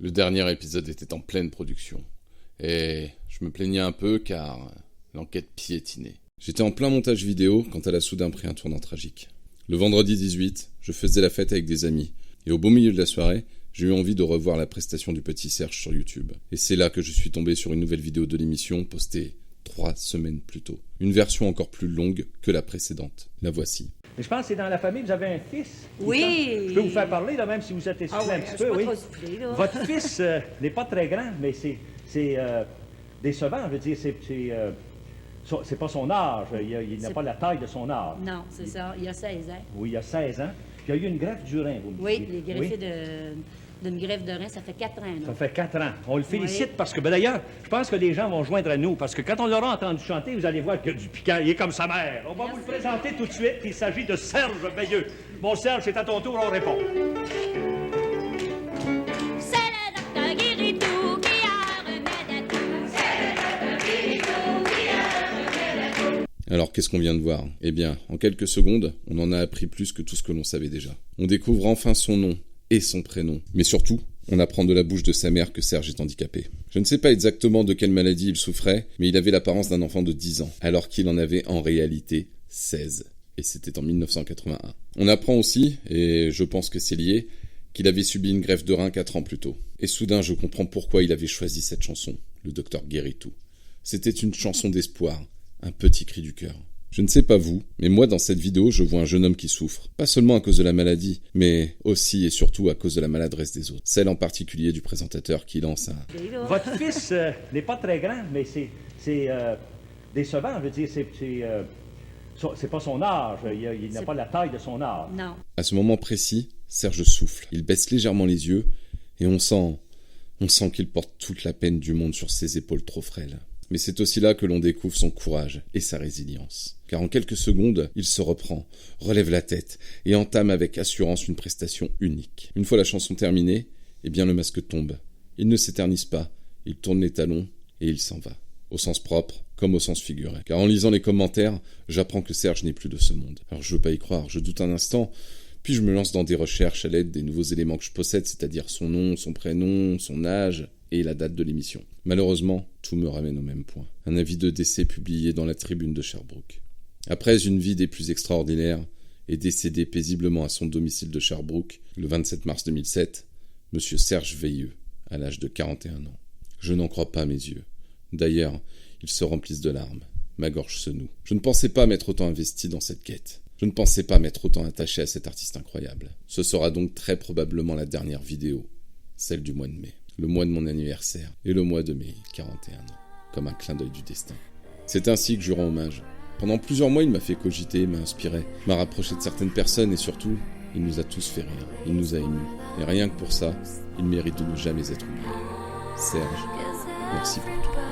Le dernier épisode était en pleine production. Et je me plaignais un peu car l'enquête piétinait. J'étais en plein montage vidéo quand elle a soudain pris un tournant tragique. Le vendredi 18, je faisais la fête avec des amis. Et au beau milieu de la soirée, j'ai eu envie de revoir la prestation du petit Serge sur YouTube. Et c'est là que je suis tombé sur une nouvelle vidéo de l'émission postée 3 semaines plus tôt. Une version encore plus longue que la précédente. La voici. Mais je pense que c'est dans la famille, vous avez un fils. Oui. Je peux vous faire parler, là, même si vous êtes essoufflé un petit peu. Oui. Votre fils n'est pas très grand, mais c'est décevant. Je veux dire, c'est pas son âge. Il n'a pas la taille de son âge. Non, c'est ça. Il y a 16 ans. Oui, il y a 16 ans. Puis il y a eu une greffe du rein, vous me Oui, disiez. il est greffé d'une greffe de rein, ça fait 4 ans. Là. Ça fait 4 ans. On le félicite parce que, d'ailleurs, je pense que les gens vont joindre à nous parce que quand on l'aura entendu chanter, vous allez voir qu'il y a du piquant. Il est comme sa mère. On va vous le présenter tout de suite. Il s'agit de Serge Veilleux. Mon Serge, c'est à ton tour, on répond. C'est le docteur Guéritou qui a remède à tout. C'est le docteur Guéritou qui a remède à tout. Alors qu'est-ce qu'on vient de voir ? Eh bien, en quelques secondes, on en a appris plus que tout ce que l'on savait déjà. On découvre enfin son nom et son prénom. Mais surtout, on apprend de la bouche de sa mère que Serge est handicapé. Je ne sais pas exactement de quelle maladie il souffrait, mais il avait l'apparence d'un enfant de 10 ans, alors qu'il en avait en réalité 16. Et c'était en 1981. On apprend aussi, et je pense que c'est lié, qu'il avait subi une greffe de rein 4 ans plus tôt. Et soudain, je comprends pourquoi il avait choisi cette chanson, le docteur Guéritou. C'était une chanson d'espoir, un petit cri du cœur. Je ne sais pas vous, mais moi dans cette vidéo, je vois un jeune homme qui souffre. Pas seulement à cause de la maladie, mais aussi et surtout à cause de la maladresse des autres. Celle en particulier du présentateur qui lance un... Votre fils n'est pas très grand, mais c'est décevant. Je veux dire, c'est pas son âge. Il n'a pas la taille de son âge. Non. À ce moment précis, Serge souffle. Il baisse légèrement les yeux et on sent qu'il porte toute la peine du monde sur ses épaules trop frêles. Mais c'est aussi là que l'on découvre son courage et sa résilience. Car en quelques secondes, il se reprend, relève la tête et entame avec assurance une prestation unique. Une fois la chanson terminée, eh bien le masque tombe. Il ne s'éternise pas, il tourne les talons et il s'en va. Au sens propre comme au sens figuré. Car en lisant les commentaires, j'apprends que Serge n'est plus de ce monde. Alors je veux pas y croire, je doute un instant, puis je me lance dans des recherches à l'aide des nouveaux éléments que je possède, c'est-à-dire son nom, son prénom, son âge et la date de l'émission. Malheureusement, tout me ramène au même point. Un avis de décès publié dans la tribune de Sherbrooke. Après une vie des plus extraordinaires et décédé paisiblement à son domicile de Sherbrooke, le 27 mars 2007, Monsieur Serge Veilleux, à l'âge de 41 ans. Je n'en crois pas mes yeux. D'ailleurs, ils se remplissent de larmes. Ma gorge se noue. Je ne pensais pas m'être autant investi dans cette quête. Je ne pensais pas m'être autant attaché à cet artiste incroyable. Ce sera donc très probablement la dernière vidéo, celle du mois de mai. Le mois de mon anniversaire et le mois de mes 41 ans, comme un clin d'œil du destin. C'est ainsi que je rends hommage. Pendant plusieurs mois, il m'a fait cogiter, m'a inspiré, m'a rapproché de certaines personnes et surtout, il nous a tous fait rire, il nous a émus. Et rien que pour ça, il mérite de ne jamais être oublié. Serge, merci pour tout.